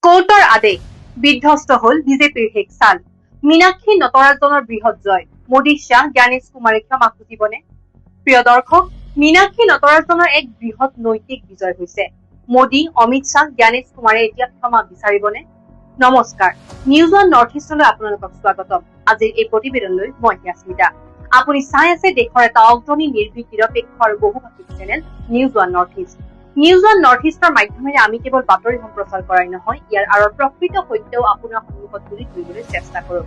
কোৰ্টৰ আদেশ বিধ্বস্ত হল বিজেপিৰ শেষ চাল। মীনাক্ষী নটৰাজনৰ বৃহৎ জয়, মোদী শ্বাহ জ্ঞানেশ কুমাৰে ক্ষমা খুজিবনে? প্ৰিয় দৰ্শক, মীনাক্ষী নটৰাজনৰ এক বৃহৎ নৈতিক বিজয় হৈছে। মোদী, অমিত শ্বাহ, জ্ঞানেশ কুমাৰে এতিয়া ক্ষমা বিচাৰিবনে? নমস্কাৰ, নিউজ ওৱান নৰ্থ ইষ্টলৈ আপোনালোকক স্বাগতম। আজিৰ এই প্ৰতিবেদনলৈ মই স্মিতা। আপুনি চাই আছে দেশৰ এটা অগ্ৰণী নিৰ্ভীক নিৰপেক্ষ আৰু বহুভাষিক channel news one north east. News one north ইষ্টৰ মাধ্যমেৰে আমি কেৱল বাতৰি সম্প্ৰচাৰ কৰাই নহয়, ইয়াৰ আঁৰৰ প্ৰকৃত সত্যও আপোনাৰ সন্মুখত তুলি ধৰিবলৈ চেষ্টা কৰোঁ।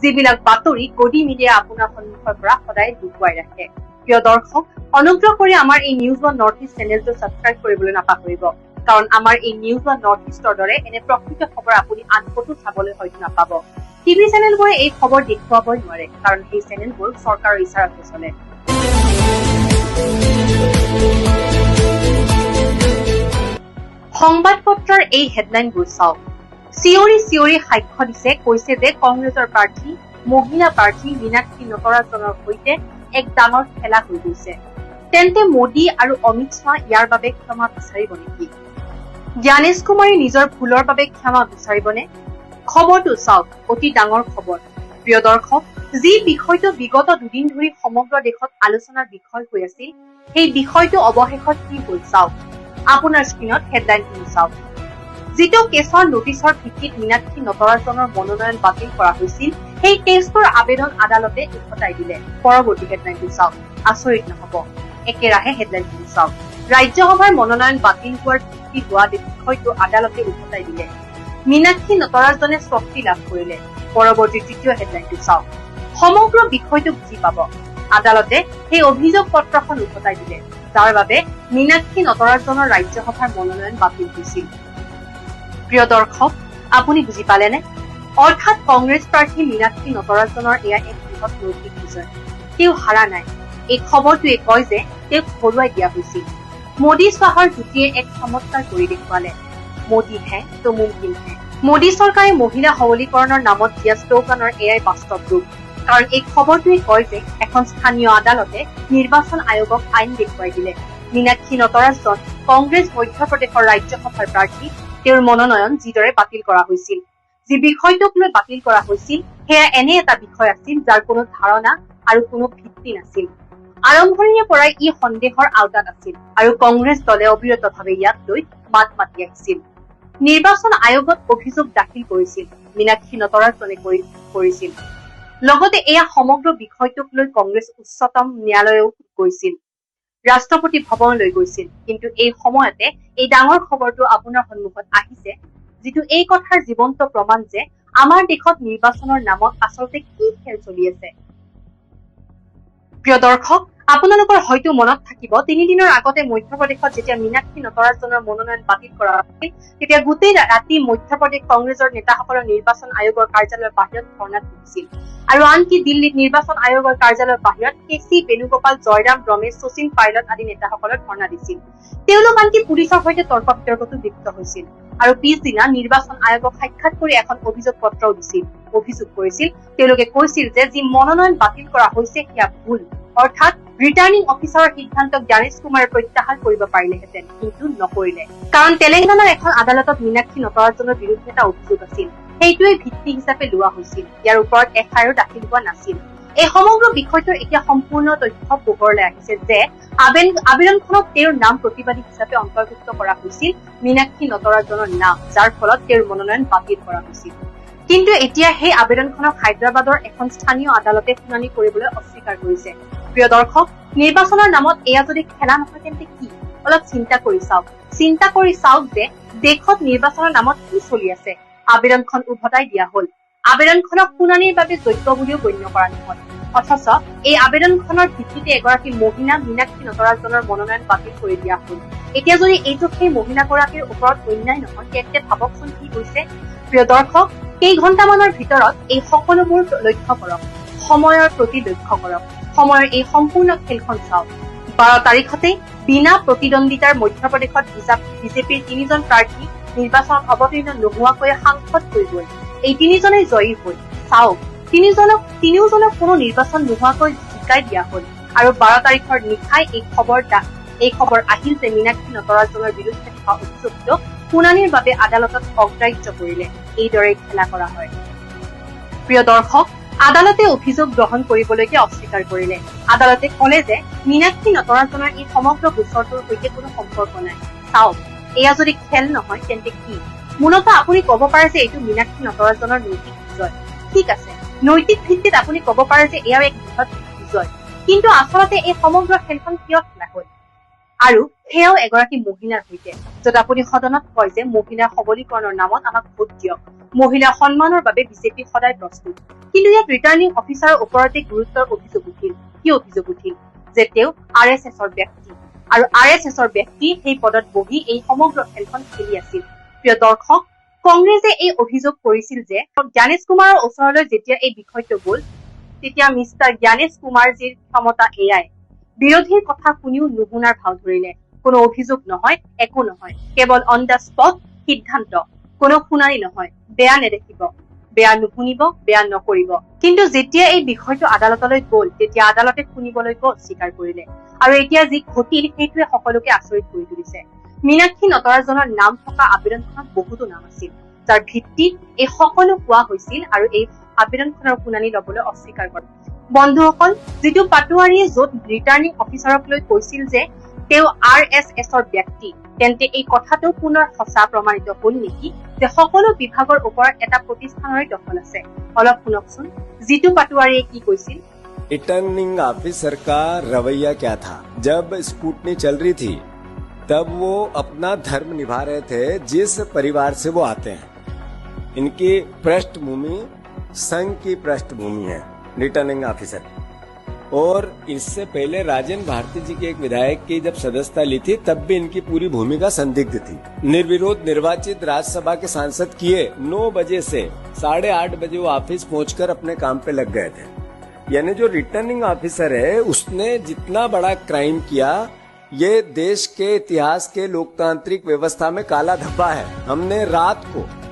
যিবিলাক বাতৰি গদি মিডিয়াই আপোনাৰ সন্মুখৰ পৰা সদায় লুকুৱাই ৰাখে। প্ৰিয় দৰ্শক, অনুগ্ৰহ কৰি আমাৰ এই নিউজ ওৱান নৰ্থ ইষ্ট চেনেলটো ছাবস্ক্ৰাইব কৰিবলৈ নাপাহৰিব, কাৰণ আমাৰ এই নিউজ ওৱান নৰ্থ ইষ্টৰ দৰে এনে প্ৰকৃত খবৰ আপুনি আন ক'তো চাবলৈ হয়তো নাপাব। টিভি চেনেলবোৰে এই খবৰ দেখুৱাবই নোৱাৰে, কাৰণ সেই চেনেলবোৰ চৰকাৰৰ ইচাৰাতে চলে। সংবাদ পত্ৰৰ এই হেডলাইনবোৰ চাওক। চিঞৰি চিঞৰি সাক্ষ্য দিছে, কৈছে যে কংগ্ৰেছৰ প্ৰাৰ্থী, মহিলা প্ৰাৰ্থী মীনাক্ষী নটৰাজনৰ সৈতে এক ডাঙৰ খেলা হৈ গৈছে। তেন্তে মোদী আৰু অমিত শ্বাহ ইয়াৰ বাবে ক্ষমা বিচাৰিব নেকি? জ্ঞানেশ কুমাৰে নিজৰ ভুলৰ বাবে ক্ষমা বিচাৰিবনে? খবৰটো চাওক, অতি ডাঙৰ খবৰ। প্ৰিয় দৰ্শক, যি বিষয়টো বিগত দুদিন ধৰি সমগ্ৰ দেশত আলোচনাৰ বিষয় হৈ আছিল, সেই বিষয়টো অৱশেষত কি হ'ল চাওক। আপোনাৰ স্ক্ৰীণত হেডলাইনখিনি চাওক। যিটো কেছৰ নোটিছৰ ভিত্তিত মীনাক্ষী নটৰাজনৰ মনোনয়ন বাতিল কৰা হৈছিল, সেই কেছটোৰ আবেদন আদালতে উভতাই দিলে। পৰৱৰ্তী হেডলাইনটো চাওক, আচৰিত নহব। একেৰাহে হেডলাইনখিনি চাওক। ৰাজ্যসভাৰ মনোনয়ন বাতিল হোৱাৰ ভিত্তি হোৱা বিষয়টো আদালতে উভতাই দিলে। মীনাক্ষী নটৰাজনে স্বস্তি লাভ কৰিলে। পৰৱৰ্তী তৃতীয় হেডলাইনটো চাওক। সমগ্ৰ বিষয়টো বুজি পাব। আদালতে সেই অভিযোগ পত্ৰখন উভতাই দিলে, যাৰ বাবে মীনাক্ষী নটৰাজনৰ ৰাজ্যসভাৰ মনোনয়ন বাতিল হৈছিল। প্ৰিয় দৰ্শক, আপুনি বুজি পালেনে? অৰ্থাৎ কংগ্ৰেছ প্ৰাৰ্থী মীনাক্ষী নটৰাজনৰ এয়া এক বৃহৎ নৈতিক বিজয়। তেওঁ হাৰা নাই। এই খবৰটোৱে কয় যে তেওঁক হৰুৱাই দিয়া হৈছিল। মোদী শ্বাহৰ যুতিয়ে এক চমৎকাৰ কৰি দেখুৱালে। মোদী হে তো মুমকিন হে। মোদী চৰকাৰে মহিলা সবলীকৰণৰ নামত দিয়া শ্লোগানৰ এয়াই বাস্তৱ ৰূপ। কাৰণ এই খবৰটোৱে কয় যে এখন স্থানীয় আদালতে নিৰ্বাচন আয়োগক আইন দেখুৱাই দিলে। মীনাক্ষী নটৰাজন কংগ্ৰেছ মধ্যপ্ৰদেশৰ ৰাজ্যসভাৰ প্ৰাৰ্থী। তেওঁৰ মনোনয়ন যিদৰে বাতিল কৰা হৈছিল, যি বিষয়টোক লৈ বাতিল কৰা হৈছিল, সেয়া এনে এটা বিষয় আছিল যাৰ কোনো ধাৰণা আৰু কোনো ভিত্তি নাছিল। আৰম্ভণিৰে পৰাই ই সন্দেহৰ আওতাত আছিল আৰু কংগ্ৰেছ দলে অবিৰতভাৱে ইয়াক লৈ মাত মাতি আহিছিল। নিৰ্বাচন আয়োগত অভিযোগ দাখিল কৰিছিল, মীনাক্ষী নটৰাজনে কৰিছিল। লগতে এয়া সমগ্ৰ বিষয়টোক লৈ কংগ্ৰেছ উচ্চতম ন্যায়ালয়েও গৈছিল, ৰাষ্ট্ৰপতি ভৱনলৈ গৈছিল। কিন্তু এই সময়তে এই ডাঙৰ খবৰটো আপোনাৰ সন্মুখত আহিছে, যিটো এই কথাৰ জীৱন্ত প্ৰমাণ যে আমাৰ দেশত নিৰ্বাচনৰ নামত আচলতে কি খেল চলি আছে। প্ৰিয় দৰ্শক, আপোনালোকৰ হয়তো মনত থাকিব, 3 দিনৰ আগতে মধ্যপ্ৰদেশত যেতিয়া মীনাক্ষী নটৰাজনৰ মনোনয়ন বাতিল কৰা হৈছিল, তেতিয়া গোটেই ৰাতি মধ্যপ্ৰদেশ কংগ্ৰেছৰ নেতাসকলৰ নিৰ্বাচন আয়োগৰ কাৰ্যালয়ৰ বাহিৰত ধৰ্ণাত বহিছিল। আৰু আনকি দিল্লীত নিৰ্বাচন আয়োগৰ কাৰ্যালয়ৰ বাহিৰত কেচি বেণুগোপাল, জয়ৰাম ৰমেশ, শচীন পাইলট আদি নেতাসকলৰ ধৰ্ণা দিছিল। তেওঁলোক আনকি পুলিচৰ সৈতে তৰ্ক বিতৰ্কতো লিপ্ত হৈছিল। আৰু পিছদিনা নিৰ্বাচন আয়োগক সাক্ষাৎ কৰি এখন অভিযোগ পত্ৰও দিছিল। অভিযোগ কৰিছিল, তেওঁলোকে কৈছিল যে যি মনোনয়ন বাতিল কৰা হৈছে সেয়া ভুল। অৰ্থাৎ ৰিটাৰ্ণিং অফিচাৰৰ সিদ্ধান্তক জ্ঞানেশ কুমাৰে প্ৰত্যাহাৰ কৰিব পাৰিলেহেঁতেন, কিন্তু নকৰিলে। কাৰণ তেলেংগানাৰ এখন আদালতত মীনাক্ষী নটৰাজনৰ বিৰুদ্ধে এটা অভিযোগ আছিল। সেইটোৱে ভিত্তি হিচাপে লোৱা হৈছিল। ইয়াৰ ওপৰত এফআইআৰ দাখিল হোৱা নাছিল। এই সমগ্ৰ বিষয়টোৰ এতিয়া সম্পূৰ্ণ তথ্য পোহৰলৈ আহিছে যে আবেদনখনত তেওঁৰ নাম প্ৰতিবাদী হিচাপে অন্তৰ্ভুক্ত কৰা হৈছিল, মীনাক্ষী নটৰাজনৰ নাম, যাৰ ফলত তেওঁৰ মনোনয়ন বাতিল কৰা হৈছিল। কিন্তু এতিয়া সেই আবেদনখনক হায়দৰাবাদৰ এখন স্থানীয় আদালতে শুনানি কৰিবলৈ অস্বীকাৰ কৰিছে। প্ৰিয় দৰ্শক, নিৰ্বাচনৰ নামত এয়া যদি খেলা নহয় তেন্তে কি? অলপ চিন্তা কৰি চাওক যে দেশত নিৰ্বাচনৰ নামত কি চলি আছে। আবেদনখন উভতাই দিয়া হল। আবেদনখনক শুনানিৰ বাবে যোগ্য বুলিও গণ্য কৰা নহল। অথচ এই আবেদনখনৰ ভিত্তিতে এগৰাকী মহিলা মীনাক্ষী নটৰাজনৰ মনোনয়ন বাতিল কৰি দিয়া হল। এতিয়া যদি এইটো সেই মহিলাগৰাকীৰ ওপৰত অন্যায় নহয়, তেন্তে ভাবকচোন কি হৈছে। প্ৰিয় দৰ্শক, কেইঘণ্টামানৰ ভিতৰত এই সকলোবোৰ লক্ষ্য কৰক। সময়ৰ প্ৰতি লক্ষ্য কৰক। সময়ৰ এই সম্পূৰ্ণ খেলখন চাওক। 12 তাৰিখতে বিনা প্ৰতিদ্বন্দ্বিতাৰ মধ্যপ্ৰদেশত বিজেপিৰ 3জন প্ৰাৰ্থী নিৰ্বাচনত অৱতীৰ্ণ নোহোৱাকৈ সাংসদ হৈ গল। এই 3জনেই জয়ী হল। চাওক, তিনিওজনক কোনো নিৰ্বাচন নোহোৱাকৈ জিকাই দিয়া হল। আৰু 12 তাৰিখৰ নিশাই এই খবৰ আহিল যে মীনাক্ষী নটৰাজনৰ বিৰুদ্ধে থকা অভিযোগটো শুনানিৰ বাবে আদালতত অগ্ৰাহ্য কৰিলে এইদৰে খেলা কৰা হয়। প্ৰিয় দৰ্শক, আদালতে অভিযোগ গ্ৰহণ কৰিবলৈকে অস্বীকাৰ কৰিলে। আদালতে ক'লে যে মীনাক্ষী নটৰাজনৰ এই সমগ্ৰ গোচৰটোৰ সৈতে কোনো সম্পৰ্ক নাই। চাওক, এয়া যদি খেল নহয় তেন্তে কি? মূলতঃ আপুনি ক'ব পাৰে যে এইটো মীনাক্ষী নটৰাজনৰ নৈতিক বিজয়। ঠিক আছে, নৈতিক ভিত্তিত আপুনি ক'ব পাৰে যে এয়াও এক বৃহৎ বিজয়, কিন্তু আচলতে এই সমগ্ৰ খেলখন কিয় খেলা হ'ল? আৰু সেয়াও এগৰাকী মহিলাৰ সৈতে, য'ত আপুনি সদনত কয় যে মহিলাৰ সবলীকৰণৰ নামত আমাক ভোট দিয়ক, মহিলাৰ সন্মানৰ বাবে বিজেপি সদায় প্ৰস্তুত। কিন্তু ইয়াত ৰিটাৰ্ণিং অফিচাৰৰ ওপৰতে গুৰুত্বৰ অভিযোগ উঠিল। কি অভিযোগ উঠিল? যে তেওঁ RSSৰ ব্যক্তি, আৰু RSSৰ ব্যক্তি সেই পদত বহি এই সমগ্ৰ খেলখন খেলি আছিল। প্ৰিয় দৰ্শক, কংগ্ৰেছে এই অভিযোগ কৰিছিল যে জ্ঞানেশ কুমাৰৰ ওচৰলৈ যেতিয়া এই বিষয়টো গ'ল, তেতিয়া মিষ্টাৰ জ্ঞানেশ কুমাৰজীৰ ক্ষমতা এয়াই, বিৰোধীৰ কথা শুনিও নুশুনাৰ ভাও ধৰিলে। কোনো অভিযোগ নহয়, একো নহয়, কেৱল অন দ্য স্পট সিদ্ধান্ত, কোনো শুনানি নহয়, বেয়া নেদেখিব, বেয়া নুশুনিব, বেয়া নকৰিব। কিন্তু যেতিয়া এই বিষয়টো আদালতলৈ গ'ল, তেতিয়া আদালতে শুনিবলৈকো অস্বীকাৰ কৰিলে। আৰু এতিয়া যি ঘটিল সেইটোৱে সকলোকে আচৰিত কৰি তুলিছে। মীনাক্ষী নটৰাজনৰ নাম থকা আবেদনখনত বহুতো নাম আছিল, যাৰ ভিত্তিত এই সকলো কোৱা হৈছিল আৰু এই আবেদনখনৰ শুনানি লবলৈ অস্বীকাৰ কৰে। বন্ধুসকল, জিতু পাটোৱাৰীয়ে য'ত ৰিটাৰ্ণিং অফিচাৰক লৈ কৈছিল যে তেওঁ RSSৰ ব্যক্তি, তেন্তে এই কথাটো পুনৰ সঁচা প্ৰমাণিত হল নেকি যে সকলো বিভাগৰ ওপৰত এটা প্ৰতিষ্ঠানৰে দখল আছে? অলপ শুনকচোন জিতু পাটোৱাৰীয়ে কি কৈছিল। रिटर्निंग ऑफिसर का रवैया क्या था? जब स्कूटनी चल रही थी तब वो अपना धर्म निभा रहे थे जिस परिवार से वो आते हैं। इनकी पृष्ठभूमि संघ की पृष्ठभूमि है रिटर्निंग ऑफिसर। और इससे पहले राजेंद्र भारती जी के एक विधायक की जब सदस्यता ली थी तब भी इनकी पूरी भूमिका संदिग्ध थी। निर्विरोध निर्वाचित राज्यसभा के सांसद किए 9 बजे से 8:30 बजे वो ऑफिस पहुंचकर अपने काम पे लग गए थे। यानी जो रिटर्निंग ऑफिसर है उसने जितना बड़ा क्राइम किया, ये देश के इतिहास के लोकतांत्रिक व्यवस्था में काला धब्बा है। हमने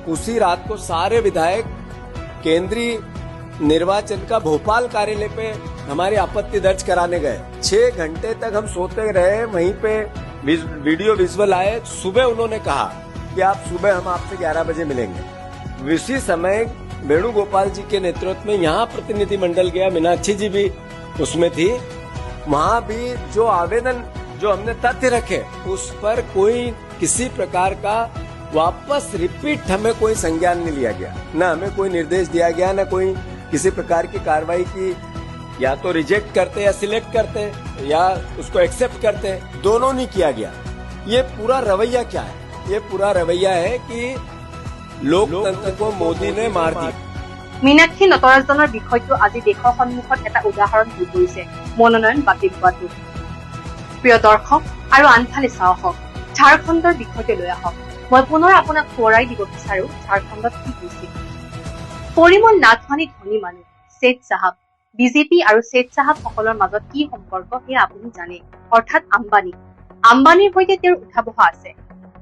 उसी रात को सारे विधायक केंद्रीय निर्वाचन का भोपाल कार्यालय पे हमारी आपत्ति दर्ज कराने गए। 6 घंटे तक हम सोते रहे, वहीं पे वीडियो विजुअल आए। सुबह उन्होंने कहा कि आप सुबह हम आपसे 11 बजे मिलेंगे। इसी समय वेणुगोपाल जी के नेतृत्व में यहाँ प्रतिनिधिमंडल गया, मीनाक्षी जी भी उसमें थी। वहाँ भी जो आवेदन, जो हमने तथ्य रखे, उस पर कोई किसी प्रकार का वापस रिपीट हमें कोई संज्ञान नहीं लिया गया, न हमें कोई निर्देश दिया गया, न कोई किसी प्रकार की कार्रवाई की। या तो रिजेक्ट करते या सिलेक्ट करते या उसको एक्सेप्ट करते, दोनों नहीं किया गया। ये पूरा रवैया क्या है? ये पूरा रवैया है कि लोकतंत्र को मोदी ने मार दी। মীনাক্ষী নটৰাজনৰ বিষয়টো আজি দেশৰ সন্মুখত এটা উদাহৰণ হৈ পৰিছে মনোনয়ন বাতিল হোৱাটো। প্ৰিয় দৰ্শক, আৰু আনফালে চাওক, ঝাৰখণ্ডৰ বিষয়টো লৈ আহক। মই পুনৰ আপোনাক সোঁৱৰাই দিব বিচাৰো ঝাৰখণ্ডত কি হৈছিল। পৰিমল নাথৱানী ধনী মানুহ, শ্বেখ চাহাব, বিজেপি আৰু শ্বেখ চাহাব সকলৰ মাজত কি সম্পৰ্ক সেয়া আপুনি জানে, অৰ্থাৎ আম্বানীৰ সৈতে তেওঁৰ উঠা বহা আছে।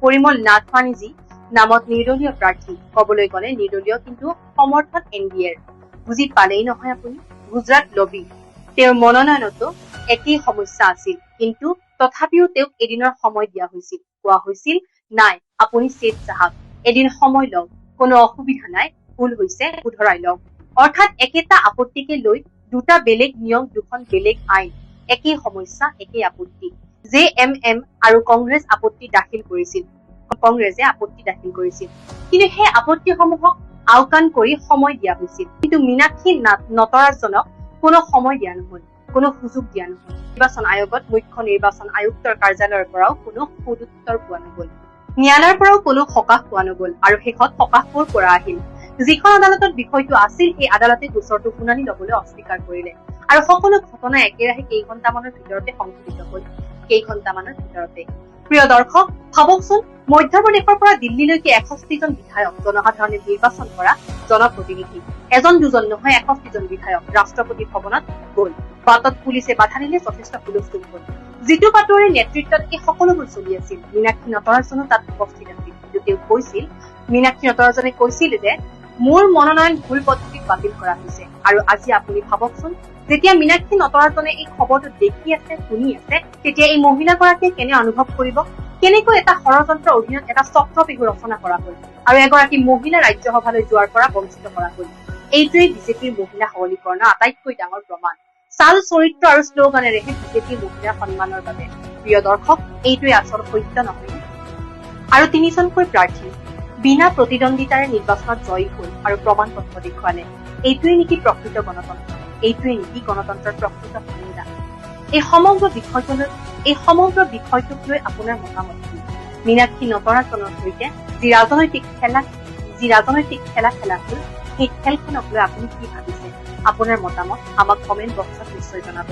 পৰিমল নাথৱানীজী নামত নিৰ্দলীয় প্ৰাৰ্থী, কবলৈ গলে নিৰ্দলীয় কিন্তু সমৰ্থন NDAৰ। বুজি পালেই নহয় আপুনি। গুজৰাট লবি, তেওঁৰ মনোনয়নতো একেই সমস্যা আছিল, কিন্তু তথাপিও তেওঁক এদিনৰ সময় দিয়া হৈছিল। কোৱা হৈছিল নাই আপুনি শ্বেখ চাহাব, এদিন সময় লওক, কোনো অসুবিধা নাই, ভুল হৈছে শুধৰাই লওক। অৰ্থাৎ একেটা আপত্তিকে লৈ দুটা বেলেগ নিয়ম, দুখন বেলেগ আইন, একেই সমস্যা, একেই আপত্তি। JMM আৰু কংগ্ৰেছে আপত্তি দাখিল কৰিছিল, কিন্তু সেই আপত্তিসমূহক আওকাণ কৰি সময় দিয়া হৈছিল। কিন্তু মীনাক্ষী নটৰাজনক কোনো সময় দিয়া নহল, কোনো সুযোগ দিয়া নহল। নিৰ্বাচন আয়োগত মুখ্য নিৰ্বাচন আয়ুক্তৰ কাৰ্যালয়ৰ পৰাও কোনো সদুত্তৰ পোৱা নগল, ন্যায়ালয়ৰ পৰাও কোনো সকাহ পোৱা নগল, আৰু শেষত সকাহ ক'ৰ পৰা আহিল? যিখন আদালতত বিষয়টো আছিল সেই আদালতে গোচৰটো শুনানি লবলৈ অস্বীকাৰ কৰিলে, আৰু সকলো ঘটনা একেৰাহে কেইঘণ্টামানৰ ভিতৰতে সংঘটিত হল। প্ৰিয় দৰ্শক, ভাবকচোন, মধ্যপ্ৰদেশৰ পৰা দিল্লীলৈকে 61 জন বিধায়ক, জনসাধাৰণে নিৰ্বাচন কৰা জনপ্ৰতিনিধি, এজন দুজন নহয় 61 জন বিধায়ক ৰাষ্ট্ৰপতি ভৱনত গল। বাটত পুলিচে বাধা দিলে, যথেষ্ট হুলস্থুল হল। জিতু পাটোৱাৰীৰ নেতৃত্বত এই সকলোবোৰ চলি আছিল। মীনাক্ষী নটৰাজনো তাত উপস্থিত আছিল, কিন্তু তেওঁ কৈছিল, মীনাক্ষী নটৰাজনে কৈছিল যে মোৰ মনোনয়ন ভুল পদ্ধতিত বাতিল কৰা হৈছে। আৰু আজি আপুনি ভাবকচোন, যেতিয়া মীনাক্ষী নটৰাজনে এই খবৰটো দেখি আছে, শুনি আছে, তেতিয়া এই মহিলাগৰাকীয়ে কেনে অনুভৱ কৰিব? কেনেকৈ এটা ষড়যন্ত্ৰৰ অধীনত এটা চক্ৰবেহু ৰচনা কৰা হল আৰু এগৰাকী মহিলা ৰাজ্যসভালৈ যোৱাৰ পৰা বঞ্চিত কৰা হল। এইটোৱেই বিজেপিৰ মহিলা সবলীকৰণৰ আটাইতকৈ ডাঙৰ প্ৰমাণ। চাল চৰিত্ৰ আৰু শ্লোগানেৰেহে বিজেপিৰ মহিলাৰ সন্মানৰ বাবে। প্ৰিয় দৰ্শক, এইটোৱে আচল সত্য নহয়। আৰু 3জনকৈ প্ৰাৰ্থী বিনা প্ৰতিদ্বন্দ্বিতাৰে নিৰ্বাচনত জয়ী হল আৰু প্ৰমাণ পত্ৰ দেখুৱালে। এইটোৱে নেকি প্ৰকৃত গণতন্ত্ৰ? এইটোৱে নেকি গণতন্ত্ৰৰ প্ৰকৃত সংজ্ঞা? এই সমগ্ৰ বিষয়টোক লৈ আপোনাৰ মতামত কি? মীনাক্ষী নটৰাজনৰ সৈতে যি ৰাজনৈতিক খেলা খেলা হল, সেই খেলখনক লৈ আপুনি কি ভাবিছে? আপোনাৰ মতামত আমাক কমেণ্ট বক্সত নিশ্চয় জনাব।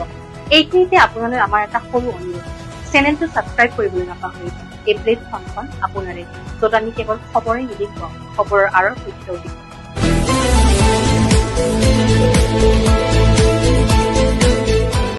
এইখিনিতে আপোনালৈ আমাৰ এটা সৰু অনুৰোধ, চেনেলটো ছাবস্ক্ৰাইব কৰিবলৈ নাপাহৰিব। এই প্লেটফৰ্মখন আপোনাৰে, য'ত আমি কেৱল খবৰেই নিদেখুৱাওঁ, খবৰৰ আঁৰৰ সত্যও দেখুৱাওঁ।